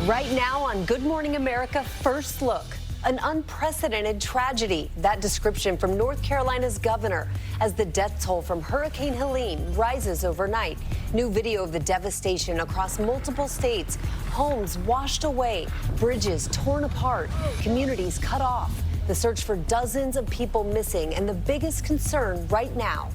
Right now on Good Morning America First Look, an unprecedented tragedy. That description from North Carolina's governor as the death toll from Hurricane Helene rises overnight. New video of the devastation across multiple states. Homes washed away, bridges torn apart, communities cut off. The search for dozens of people missing, and the biggest concern right now.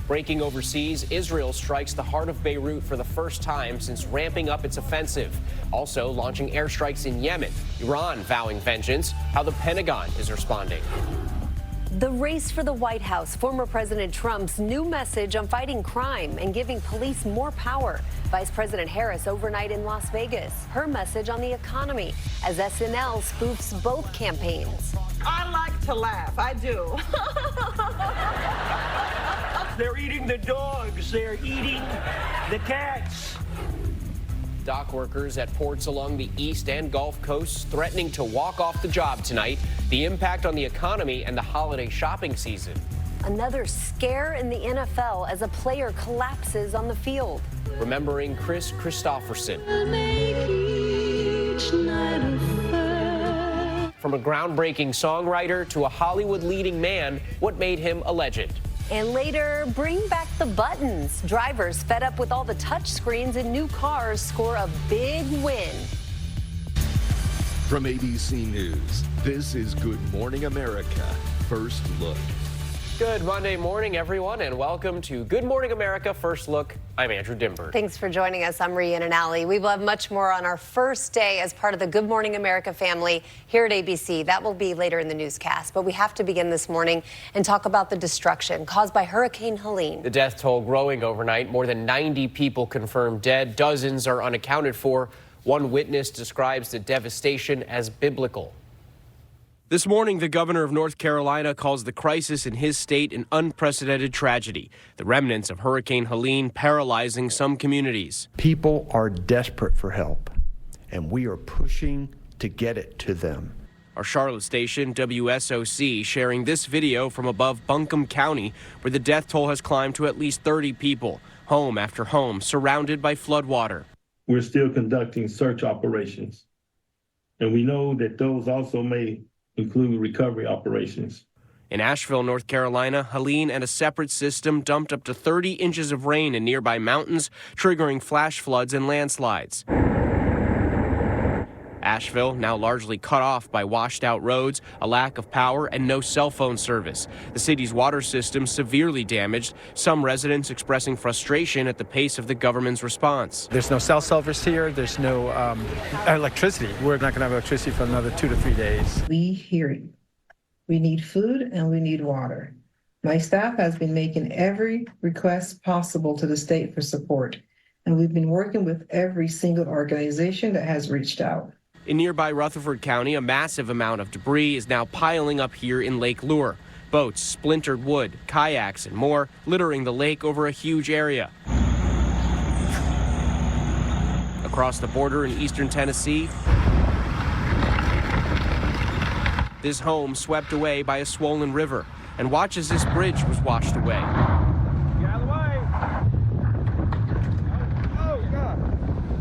Breaking overseas, Israel strikes the heart of Beirut for the first time since ramping up its offensive. Also launching airstrikes in Yemen. Iran vowing vengeance. How the Pentagon is responding. The race for the White House. Former President Trump's new message on fighting crime and giving police more power. Vice President Harris overnight in Las Vegas. Her message on the economy as SNL spoofs both campaigns. I like to laugh. I do. They're eating the dogs. They're eating the cats. Dock workers at ports along the East and Gulf Coasts threatening to walk off the job tonight. The impact on the economy and the holiday shopping season. Another scare in the NFL as a player collapses on the field. Remembering Kristofferson. From a groundbreaking songwriter to a Hollywood leading man, what made him a legend? And later, bring back the buttons. Drivers fed up with all the touch screens in new cars score a big win. From ABC News, this is Good Morning America First Look. Good Monday morning, everyone, and welcome to Good Morning America First Look. I'm Andrew Dymburt. Thanks for joining us. I'm Rhiannon. We will have much more on our first day as part of the Good Morning America family here at ABC. That will be later in the newscast. But we have to begin this morning and talk about the destruction caused by Hurricane Helene. The death toll growing overnight. More than 90 people confirmed dead. Dozens are unaccounted for. One witness describes the devastation as biblical. This morning, the governor of North Carolina calls the crisis in his state an unprecedented tragedy. The remnants of Hurricane Helene paralyzing some communities. People are desperate for help, and we are pushing to get it to them. Our Charlotte station, WSOC, sharing this video from above Buncombe County, where the death toll has climbed to at least 30 people, home after home, surrounded by floodwater. We're still conducting search operations, and we know that those also may include recovery operations. In Asheville, North Carolina, Helene and a separate system dumped up to 30 inches of rain in nearby mountains, triggering flash floods and landslides. Asheville now largely cut off by washed-out roads, a lack of power, and no cell phone service. The city's water system severely damaged, some residents expressing frustration at the pace of the government's response. There's no cell service here. There's no electricity. We're not going to have electricity for another 2 to 3 days. We hear you. We need food and we need water. My staff has been making every request possible to the state for support, and we've been working with every single organization that has reached out. In nearby Rutherford County, a massive amount of debris is now piling up here in Lake Lure. Boats, splintered wood, kayaks, and more littering the lake over a huge area. Across the border in eastern Tennessee, this home swept away by a swollen river. And watch as this bridge was washed away.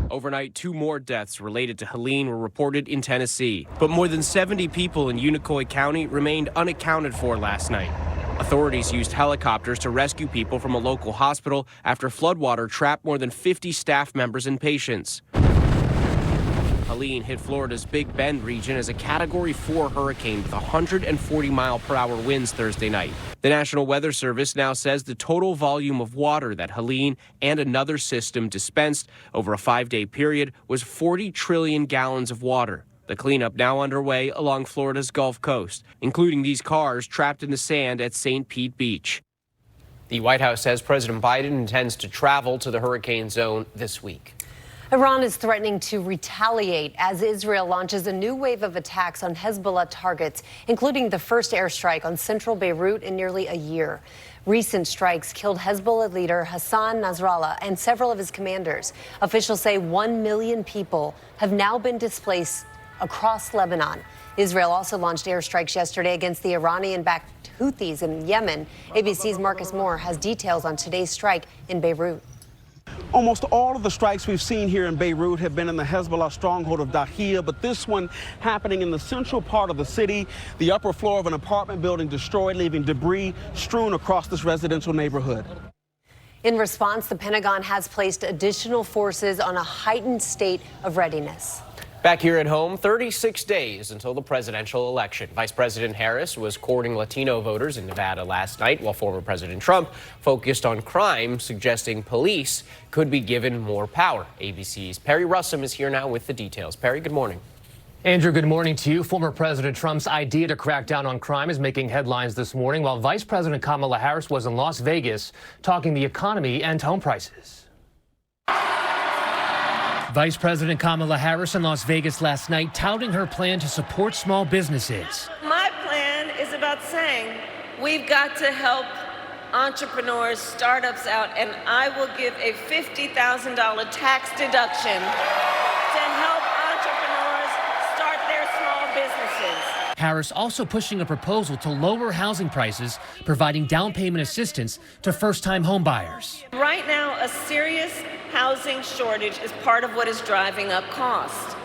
Overnight, 2 more deaths related to Helene were reported in Tennessee. But more than 70 people in Unicoi County remained unaccounted for last night. Authorities used helicopters to rescue people from a local hospital after floodwater trapped more than 50 staff members and patients. Helene hit Florida's Big Bend region as a Category 4 hurricane with 140-mile-per-hour winds Thursday night. The National Weather Service now says the total volume of water that Helene and another system dispensed over a 5-day period was 40 trillion gallons of water. The cleanup now underway along Florida's Gulf Coast, including these cars trapped in the sand at St. Pete Beach. The White House says President Biden intends to travel to the hurricane zone this week. Iran is threatening to retaliate as Israel launches a new wave of attacks on Hezbollah targets, including the first airstrike on central Beirut in nearly a year. Recent strikes killed Hezbollah leader Hassan Nasrallah and several of his commanders. Officials say 1 million people have now been displaced across Lebanon. Israel also launched airstrikes yesterday against the Iranian-backed Houthis in Yemen. ABC's Marcus Moore has details on today's strike in Beirut. Almost all of the strikes we've seen here in Beirut have been in the Hezbollah stronghold of Dahia, but this one happening in the central part of the city, the upper floor of an apartment building destroyed, leaving debris strewn across this residential neighborhood. In response, the Pentagon has placed additional forces on a heightened state of readiness. Back here at home, 36 days until the presidential election. Vice President Harris was courting Latino voters in Nevada last night, while former President Trump focused on crime, suggesting police could be given more power. ABC's Perry Russum is here now with the details. Perry, good morning. Andrew, good morning to you. Former President Trump's idea to crack down on crime is making headlines this morning, while Vice President Kamala Harris was in Las Vegas talking the economy and home prices. Vice President Kamala Harris in Las Vegas last night touting her plan to support small businesses. My plan is about saying we've got to help entrepreneurs, startups out, and I will give a $50,000 tax deduction to help entrepreneurs start their small businesses. Harris also pushing a proposal to lower housing prices, providing down payment assistance to first-time home buyers. Right now, a serious housing shortage is part of what is driving up cost.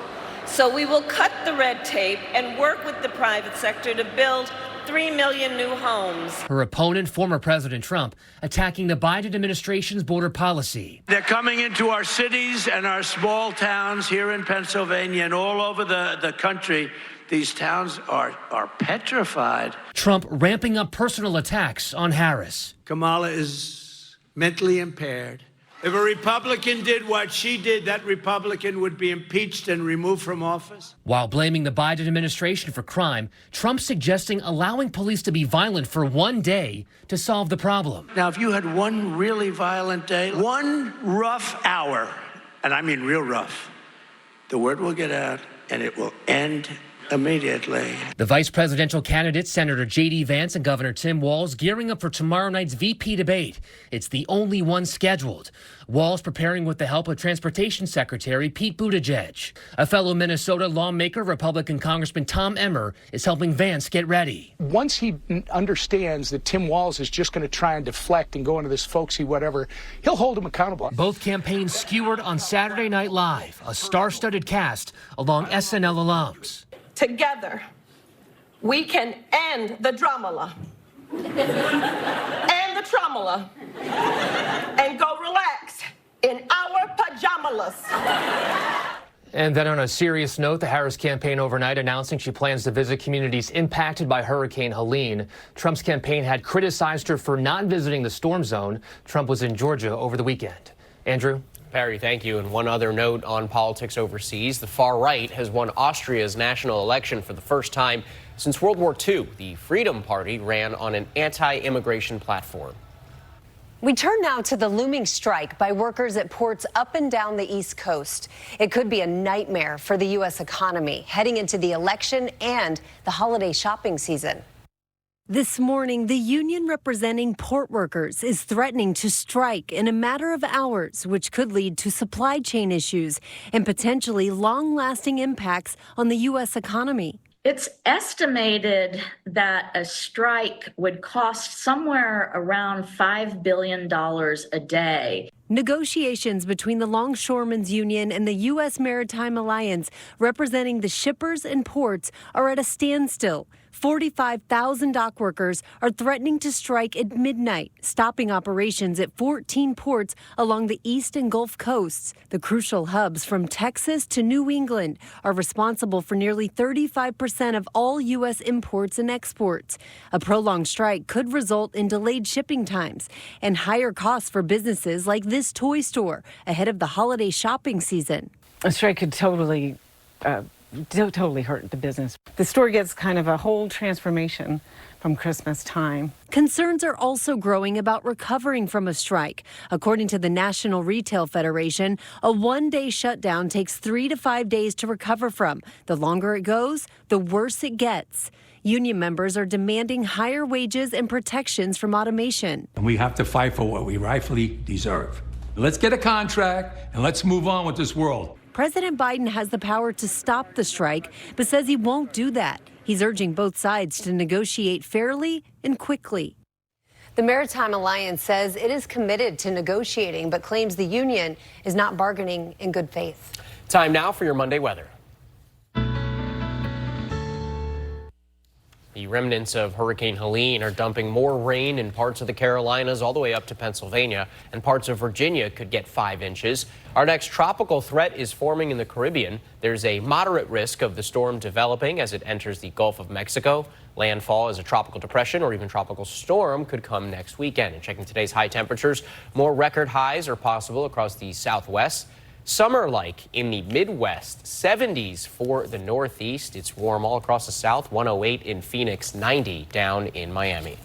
So we will cut the red tape and work with the private sector to build 3 million new homes. Her opponent, former President Trump, attacking the Biden administration's border policy. They're coming into our cities and our small towns here in Pennsylvania and all over the country. These towns are petrified. Trump ramping up personal attacks on Harris. Kamala is mentally impaired. If a Republican did what she did, that Republican would be impeached and removed from office. While blaming the Biden administration for crime, Trump suggesting allowing police to be violent for one day to solve the problem. Now, if you had one really violent day, one rough hour, and I mean real rough, the word will get out and it will end immediately. The vice presidential candidates, Senator J.D. Vance and Governor Tim Walz, gearing up for tomorrow night's VP debate. It's the only one scheduled. Walz preparing with the help of Transportation Secretary Pete Buttigieg. A fellow Minnesota lawmaker, Republican Congressman Tom Emmer, is helping Vance get ready. Once he understands that Tim Walz is just going to try and deflect and go into this folksy whatever, he'll hold him accountable. Both campaigns skewered on Saturday Night Live, a star-studded cast along SNL alums. Together, we can end the dramala and the traumala and go relax in our pajamas. And then on a serious note, the Harris campaign overnight announcing she plans to visit communities impacted by Hurricane Helene. Trump's campaign had criticized her for not visiting the storm zone. Trump was in Georgia over the weekend. Andrew? Perry, thank you. And one other note on politics overseas. The far right has won Austria's national election for the first time since World War II. The Freedom Party ran on an anti-immigration platform. We turn now to the looming strike by workers at ports up and down the East Coast. It could be a nightmare for the U.S. economy heading into the election and the holiday shopping season. This morning, the union representing port workers is threatening to strike in a matter of hours, which could lead to supply chain issues and potentially long-lasting impacts on the U.S. economy. It's estimated that a strike would cost somewhere around $5 billion a day. Negotiations between the Longshoremen's Union and the U.S. Maritime Alliance, representing the shippers and ports, are at a standstill. 45,000 dock workers are threatening to strike at midnight, stopping operations at 14 ports along the East and Gulf coasts. The crucial hubs from Texas to New England are responsible for nearly 35% of all U.S. imports and exports. A prolonged strike could result in delayed shipping times and higher costs for businesses like this toy store ahead of the holiday shopping season. A strike could totally hurt the business. The store gets kind of a whole transformation from Christmas time. Concerns are also growing about recovering from a strike. According to the National Retail Federation, a one-day shutdown takes 3 to 5 days to recover from. The longer it goes, the worse it gets. Union members are demanding higher wages and protections from automation. And we have to fight for what we rightfully deserve. Let's get a contract and let's move on with this world. President Biden has the power to stop the strike, but says he won't do that. He's urging both sides to negotiate fairly and quickly. The Maritime Alliance says it is committed to negotiating, but claims the union is not bargaining in good faith. Time now for your Monday weather. The remnants of Hurricane Helene are dumping more rain in parts of the Carolinas all the way up to Pennsylvania, and parts of Virginia could get 5 inches. Our next tropical threat is forming in the Caribbean. There's a moderate risk of the storm developing as it enters the Gulf of Mexico. Landfall as a tropical depression or even tropical storm could come next weekend. And checking today's high temperatures, more record highs are possible across the Southwest. Summer-like in the Midwest, 70s for the Northeast. It's warm all across the South, 108 in Phoenix, 90 down in Miami.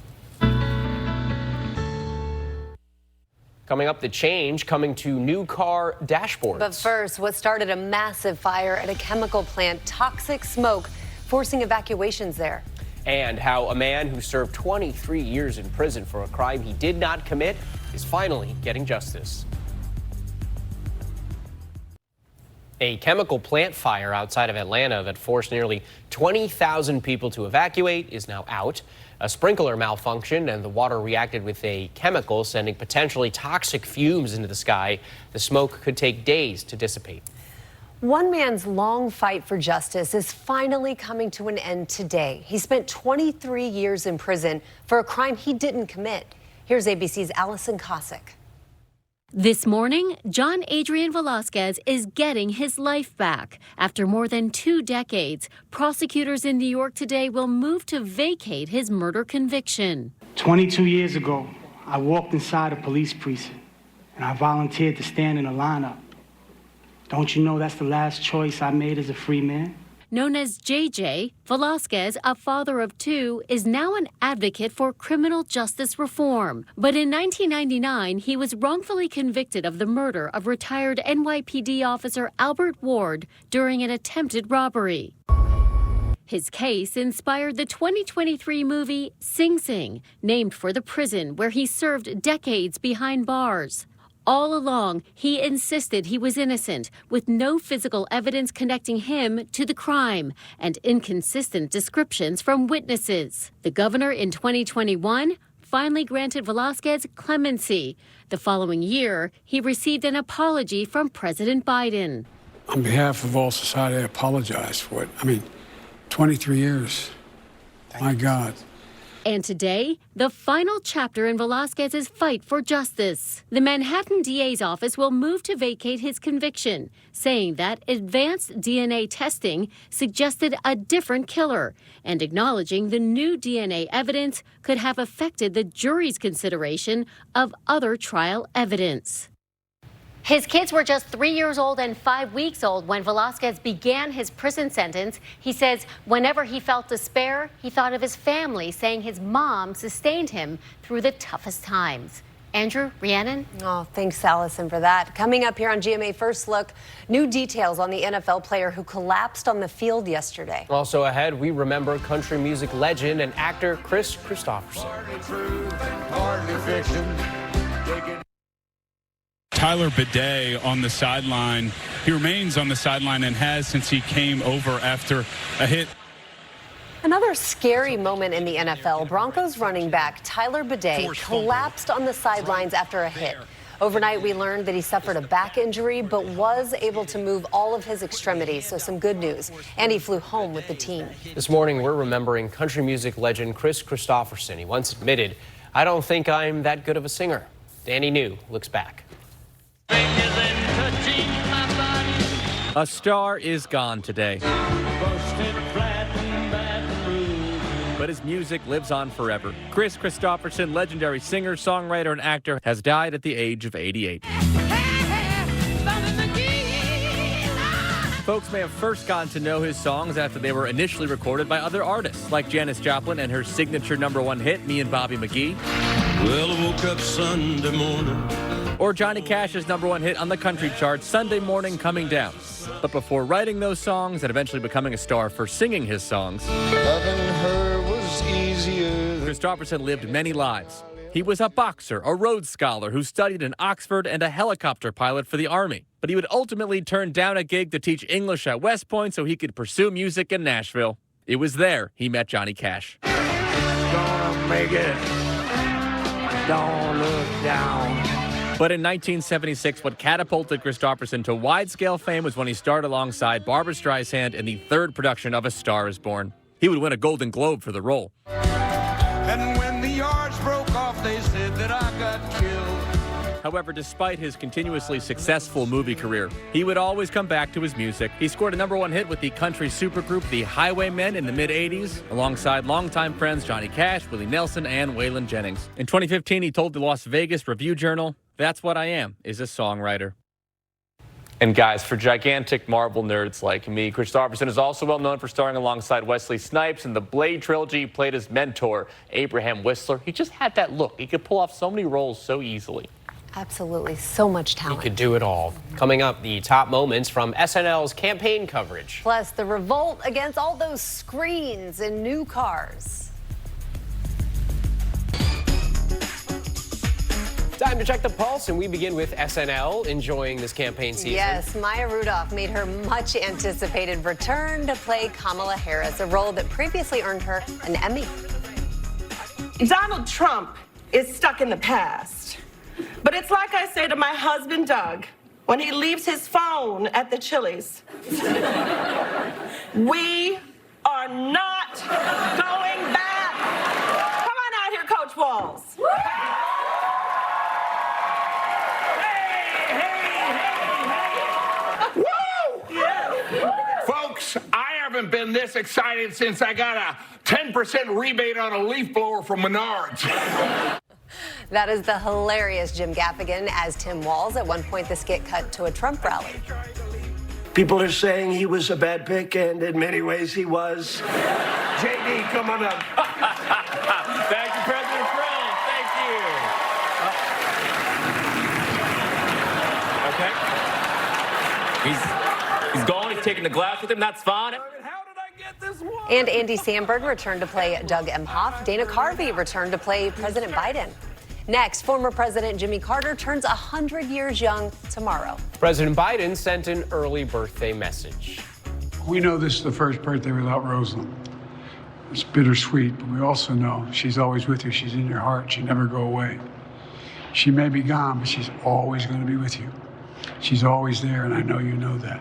Coming up, the change coming to new car dashboards. But first, what started a massive fire at a chemical plant, toxic smoke, forcing evacuations there. And how a man who served 23 years in prison for a crime he did not commit is finally getting justice. A chemical plant fire outside of Atlanta that forced nearly 20,000 people to evacuate is now out. A sprinkler malfunctioned and the water reacted with a chemical, sending potentially toxic fumes into the sky. The smoke could take days to dissipate. One man's long fight for justice is finally coming to an end today. He spent 23 years in prison for a crime he didn't commit. Here's ABC's Allison Cossack. This morning, John Adrian Velasquez is getting his life back. After more than 2 decades, prosecutors in New York today will move to vacate his murder conviction. 22 years ago, I walked inside a police precinct and I volunteered to stand in a lineup. Don't you know that's the last choice I made as a free man? Known as JJ, Velasquez, a father of 2, is now an advocate for criminal justice reform. But in 1999, he was wrongfully convicted of the murder of retired NYPD officer Albert Ward during an attempted robbery. His case inspired the 2023 movie Sing Sing, named for the prison where he served decades behind bars. All along, he insisted he was innocent, with no physical evidence connecting him to the crime and inconsistent descriptions from witnesses. The governor in 2021 finally granted Velasquez clemency. The following year, he received an apology from President Biden. On behalf of all society, I apologize for it. 23 years. My God. And today, the final chapter in Velasquez's fight for justice. The Manhattan DA's office will move to vacate his conviction, saying that advanced DNA testing suggested a different killer, and acknowledging the new DNA evidence could have affected the jury's consideration of other trial evidence. His kids were just 3 years old and 5 weeks old when Velasquez began his prison sentence. He says whenever he felt despair, he thought of his family, saying his mom sustained him through the toughest times. Andrew, Rhiannon? Oh, thanks, Allison, for that. Coming up here on GMA First Look, new details on the NFL player who collapsed on the field yesterday. Also ahead, we remember country music legend and actor Kristofferson. Tyler Bidet on the sideline. He remains on the sideline and has since he came over after a hit. Another scary moment in the NFL. Broncos running back Tyler Bidet collapsed on the sidelines after a hit. Overnight, we learned that he suffered a back injury, but was able to move all of his extremities, so some good news. And he flew home with the team. This morning, we're remembering country music legend Kristofferson. He once admitted, "I don't think I'm that good of a singer." Danny New looks back. A star is gone today, but his music lives on forever. Kristofferson, legendary singer, songwriter, and actor, has died at the age of 88. Folks may have first gotten to know his songs after they were initially recorded by other artists, like Janis Joplin and her signature #1 hit, Me and Bobby McGee. Well, I woke up Sunday morning. Or Johnny Cash's #1 hit on the country chart, Sunday Morning Coming Down. But before writing those songs and eventually becoming a star for singing his songs, Loving her was easier. Kristofferson lived many lives. He was a boxer, a Rhodes Scholar who studied in Oxford, and a helicopter pilot for the Army. But he would ultimately turn down a gig to teach English at West Point so he could pursue music in Nashville. It was there he met Johnny Cash. Gonna make it. Don't look down. But in 1976, what catapulted Kristofferson to wide-scale fame was when he starred alongside Barbra Streisand in the third production of A Star is Born. He would win a Golden Globe for the role. And when the yards broke off, they said that I got killed. However, despite his continuously successful movie career, he would always come back to his music. He scored a #1 hit with the country supergroup The Highwaymen in the mid-'80s, alongside longtime friends Johnny Cash, Willie Nelson, and Waylon Jennings. In 2015, he told the Las Vegas Review-Journal, "That's what I am, is a songwriter." And guys, for gigantic Marvel nerds like me, Kristofferson is also well known for starring alongside Wesley Snipes in the Blade trilogy. He played his mentor, Abraham Whistler. He just had that look. He could pull off so many roles so easily. Absolutely. So much talent. He could do it all. Coming up, the top moments from SNL's campaign coverage. Plus, the revolt against all those screens in new cars. Time to check the pulse, and we begin with SNL enjoying this campaign season. Yes, Maya Rudolph made her much anticipated return to play Kamala Harris, a role that previously earned her an Emmy. Donald Trump is stuck in the past. But it's like I say to my husband, Doug, when he leaves his phone at the Chili's. We are not going back. Come on out here, Coach Walls. Folks, I haven't been this excited since I got a 10% rebate on a leaf blower from Menards. That is the hilarious Jim Gaffigan as Tim Walz. At one point, the skit cut to a Trump rally. People are saying he was a bad pick, and in many ways he was. JD, come on up. Thank you, President Trump. Thank you. Okay. He's gone. He's taking the glass with him. That's fine. And Andy Samberg returned to play Doug Emhoff. Dana Carvey returned to play President Biden. Next, former President Jimmy Carter turns 100 years young tomorrow. President Biden sent an early birthday message. We know this is the first birthday without Rosalind. It's bittersweet, but we also know she's always with you. She's in your heart. She never go away. She may be gone, but she's always going to be with you. She's always there, and I know you know that.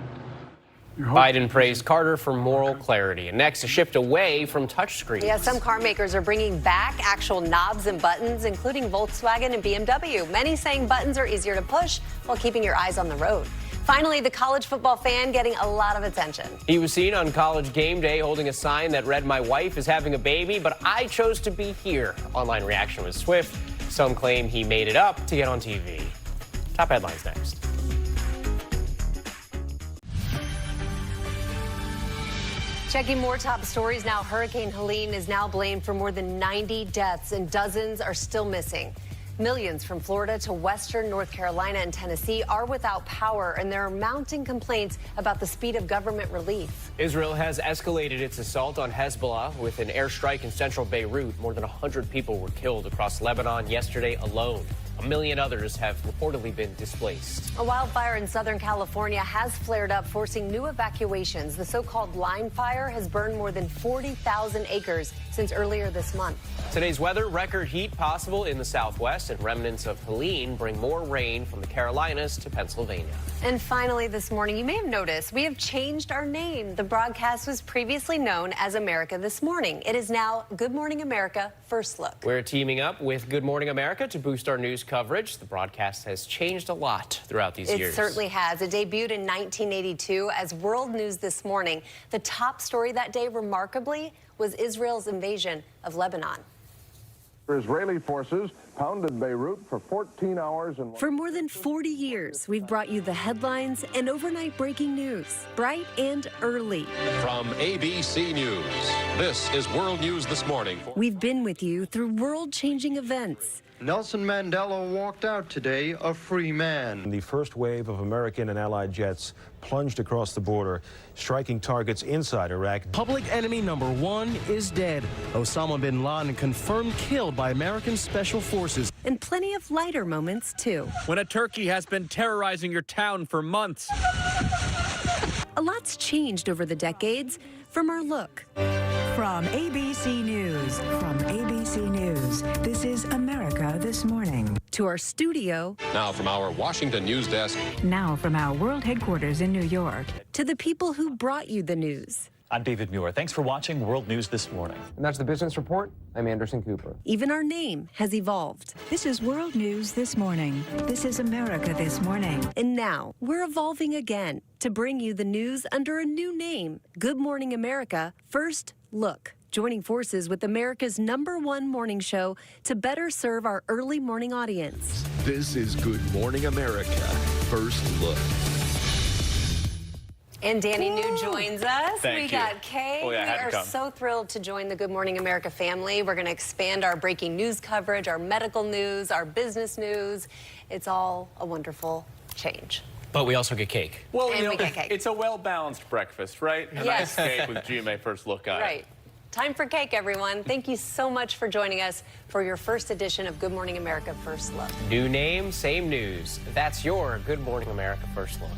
Biden praised Carter for moral clarity. And next, a shift away from touchscreens. Yeah, some car makers are bringing back actual knobs and buttons, including Volkswagen and BMW. Many saying buttons are easier to push while keeping your eyes on the road. Finally, the college football fan getting a lot of attention. He was seen on College Game Day holding a sign that read, "My wife is having a baby, but I chose to be here." Online reaction was swift. Some claim he made it up to get on TV. Top headlines next. Checking more top stories now. Hurricane Helene is now blamed for more than 90 deaths, and dozens are still missing. Millions from Florida to western North Carolina and Tennessee are without power, and there are mounting complaints about the speed of government relief. Israel has escalated its assault on Hezbollah with an airstrike in central Beirut. More than 100 people were killed across Lebanon yesterday alone. 1 million others have reportedly been displaced. A wildfire in Southern California has flared up, forcing new evacuations. The so-called line fire has burned more than 40,000 acres since earlier this month. Today's weather, record heat possible in the southwest, and remnants of Helene bring more rain from the Carolinas to Pennsylvania. And finally this morning, you may have noticed we have changed our name. The broadcast was previously known as America This Morning. It is now Good Morning America First Look. We're teaming up with Good Morning America to boost our news coverage. The broadcast has changed a lot throughout these years. It certainly has. It debuted in 1982 as World News This Morning. The top story that day, remarkably, was Israel's invasion of Lebanon. Israeli forces pounded Beirut for 14 hours. For more than 40 years, we've brought you the headlines and overnight breaking news, bright and early. From ABC News, this is World News This Morning. We've been with you through world-changing events. Nelson Mandela walked out today a free man. The first wave of American and allied jets plunged across the border, striking targets inside Iraq. Public enemy number one is dead. Osama bin Laden confirmed killed by American special forces. And plenty of lighter moments, too. When a turkey has been terrorizing your town for months. A lot's changed over the decades from our look. From ABC News. From ABC News, this is America This Morning. To our studio. Now from our Washington news desk. Now from our world headquarters in New York. To the people who brought you the news. I'm David Muir. Thanks for watching World News This Morning. And that's the Business Report. I'm Anderson Cooper. Even our name has evolved. This is World News This Morning. This is America This Morning. And now we're evolving again to bring you the news under a new name. Good Morning America First Look. Joining forces with America's #1 morning show to better serve our early morning audience. This is Good Morning America First Look. And Danny New joins us. Thank we you. got Kay. Oh, yeah, I had to we are come. so thrilled to join the Good Morning America family. We're going to expand our breaking news coverage, our medical news, our business news. It's all a wonderful change. But we also get cake. Well, And you know, we get cake. it's a well-balanced breakfast, right? A Yes. nice cake with GMA First Look on it. Right. Time for cake, everyone. Thank you so much for joining us for your first edition of Good Morning America First Look. New name, same news. That's your Good Morning America First Look.